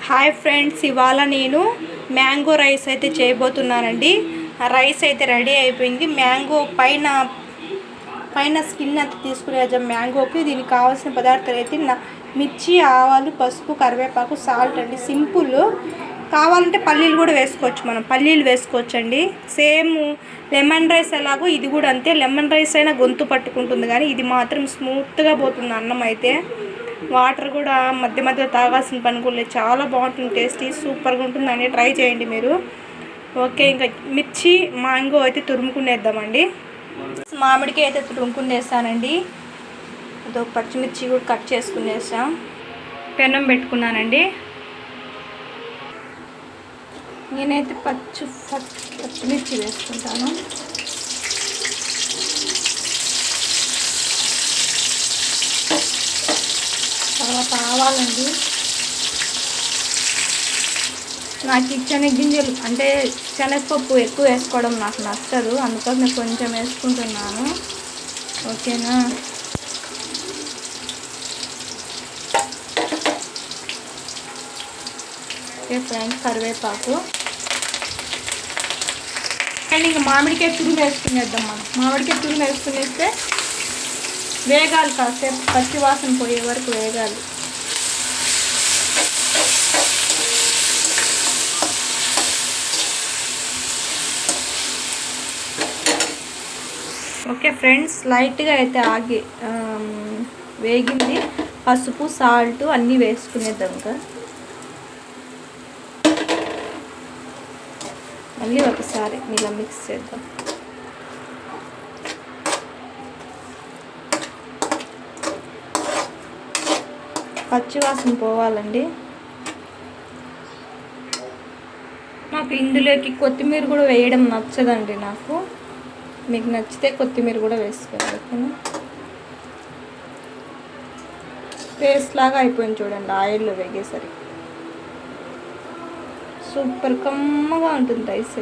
Hi friends, ఇవాళ నేను mango rice అయితే చేయబోతున్నానండి. రైస్ అయితే రెడీ అయిపోయింది. మ్యాంగో పైన స్కిన్ అయితే తీసుకునేద్దాం. మ్యాంగోకి దీనికి కావాల్సిన పదార్థాలు అయితే మిర్చి, ఆవాలు, పసుపు, కరివేపాకు, సాల్ట్ అండి. సింపుల్. కావాలంటే పల్లీలు కూడా వేసుకోవచ్చు, మనం పల్లీలు వేసుకోవచ్చండి. సేమ్ లెమన్ రైస్ ఎలాగో ఇది కూడా అంతే. లెమన్ రైస్ అయినా గొంతు పట్టుకుంటుంది, కానీ ఇది మాత్రం స్మూత్గా పోతుంది అన్నం అయితే. వాటర్ కూడా మధ్య మధ్యలో తాగాల్సిన పని కూడా లేదు. చాలా బాగుంటుంది, టేస్టీ సూపర్గా ఉంటుందండి. ట్రై చేయండి మీరు. ఓకే, ఇంకా మిర్చి, మ్యాంగో అయితే తురుముకునేద్దామండి. మామిడికాయ అయితే తురుముకునేస్తానండి. అదో పచ్చిమిర్చి కూడా కట్ చేసుకునేసాం. పెనం పెట్టుకున్నానండి. నేనైతే పచ్చిమిర్చి వేసుకుంటాను. తర్వాత ఆవాలండి. నాకు ఈ శనగగింజలు అంటే శనగపప్పు ఎక్కువ వేసుకోవడం నాకు నచ్చదు, అందుకోసం నేను కొంచెం వేసుకుంటున్నాను. ఓకేనా. ఓకే ఫ్రెండ్స్, కరివేపాకు అండ్ ఇంకా మామిడికాయ తురుము వేసుకునేద్దాం. మనం మామిడికాయ తురుము వేసుకునేస్తే వేగాలి, కాసేపు పచ్చి వాసన పోయే వరకు వేగాలి. ఓకే ఫ్రెండ్స్, లైట్గా అయితే వేగింది. పసుపు, సాల్ట్ అన్నీ వేసుకునేద్దాం. ఇంకా మళ్ళీ ఒకసారి ఇలా మిక్స్ చేద్దాం. పచ్చివాసన పోవాలండి. నాకు ఇందులోకి కొత్తిమీర కూడా వేయడం నచ్చదండి. నాకు మీకు నచ్చితే కొత్తిమీర కూడా వేసుకోవాలి. పేస్ట్ లాగా అయిపోయింది చూడండి, ఆయిల్లో వేగేసరికి సూపర్ కమ్మగా ఉంటుంది రైస్.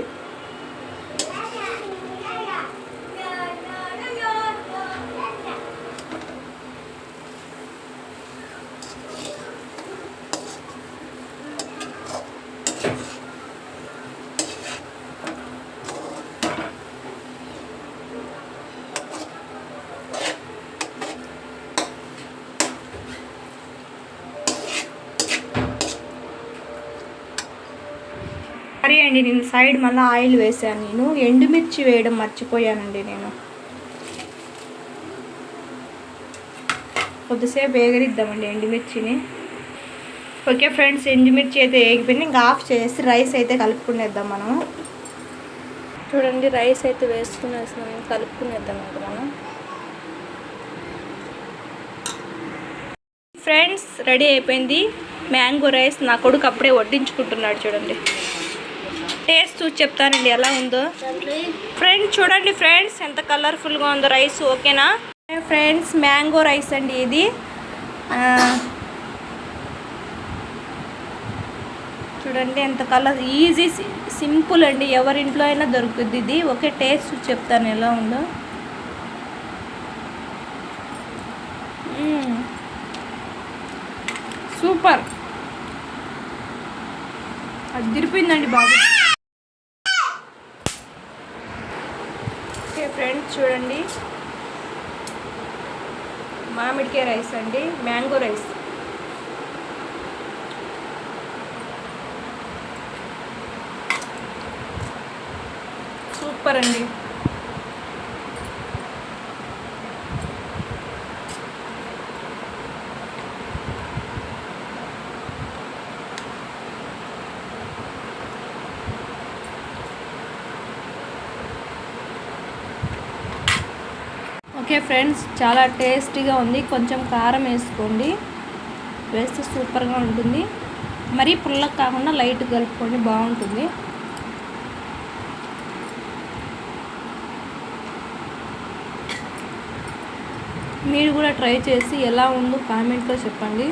సరే అండి, నేను సైడ్ మళ్ళీ ఆయిల్ వేసాను. నేను ఎండుమిర్చి వేయడం మర్చిపోయానండి. నేను కొద్దిసేపు వేగరిద్దామండి ఎండుమిర్చిని. ఓకే ఫ్రెండ్స్, ఎండుమిర్చి అయితే వేగిపోయింది. ఇంకా ఆఫ్ చేసి రైస్ అయితే కలుపుకునేద్దాం మనం. చూడండి, రైస్ అయితే వేసుకునేస్తున్నాం, కలుపుకునేద్దాం ఇంకా మనం. ఫ్రెండ్స్, రెడీ అయిపోయింది మ్యాంగో రైస్. నా కొడుకు అప్పుడే వడ్డించుకుంటున్నాడు. చూడండి, టేస్ట్ చూసి చెప్తానండి ఎలా ఉందో. ఫ్రెండ్స్ చూడండి, ఫ్రెండ్స్ ఎంత కలర్ఫుల్గా ఉందో రైస్. ఓకేనా ఫ్రెండ్స్, మ్యాంగో రైస్ అండి ఇది. చూడండి ఎంత కలర్, ఈజీ సింపుల్ అండి, ఎవరింట్లో అయినా దొరుకుతుంది ఇది. ఓకే, టేస్ట్ చూసి చెప్తాను ఎలా ఉందో. సూపర్, అదిరిపోయిందండి బాబు. ఓకే ఫ్రెండ్స్, చూడండి మామిడికాయ రైస్ అండి, మ్యాంగో రైస్. సూపర్ అండి. ఓకే ఫ్రెండ్స్, చాలా టేస్టీగా ఉంది. కొంచెం కారం వేసుకోండి, వేస్తే సూపర్గా ఉంటుంది. మరీ పుల్లగా కాకుండా లైట్ కలుపుకోండి, బాగుంటుంది. మీరు కూడా ట్రై చేసి ఎలా ఉందో కామెంట్లో చెప్పండి.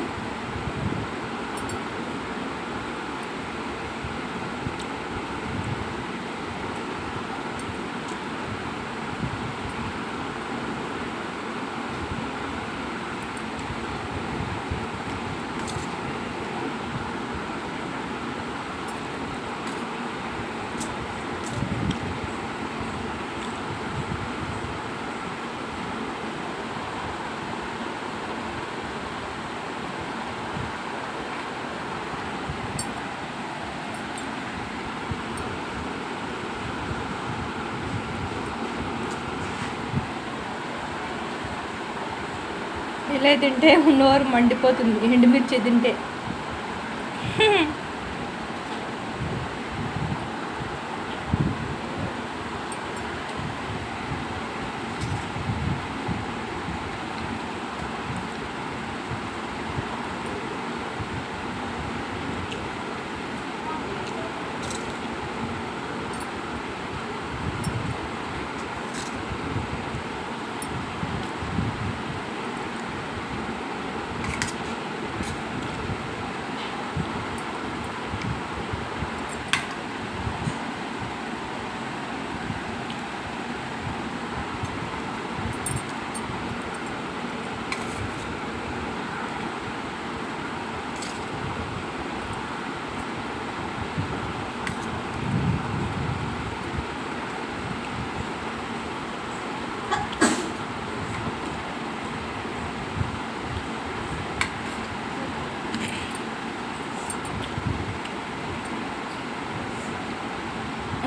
ఉల్లిపాయ తింటే నోరు మండిపోతుంది, ఎండుమిర్చి తింటే.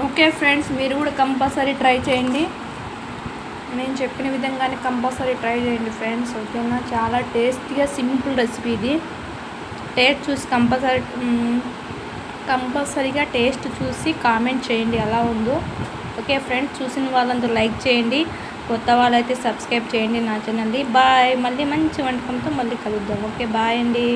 ఓకే ఫ్రెండ్స్, మీరు కూడా కంపల్సరీ ట్రై చేయండి. నేను చెప్పిన విధంగానే కంపల్సరీ ట్రై చేయండి ఫ్రెండ్స్, ఓకేనా. చాలా టేస్టీగా సింపుల్ రెసిపీ ఇది. టేస్ట్ చూసి కంపల్సరీగా టేస్ట్ చూసి కామెంట్ చేయండి ఎలా ఉందో. ఓకే ఫ్రెండ్స్, చూసిన వాళ్ళందరూ లైక్ చేయండి, కొత్త వాళ్ళైతే సబ్స్క్రైబ్ చేయండి నా ఛానల్ని. బాయ్. మళ్ళీ మంచి వంటకంతో మళ్ళీ కలుద్దాం. ఓకే, బాయ్ అండి.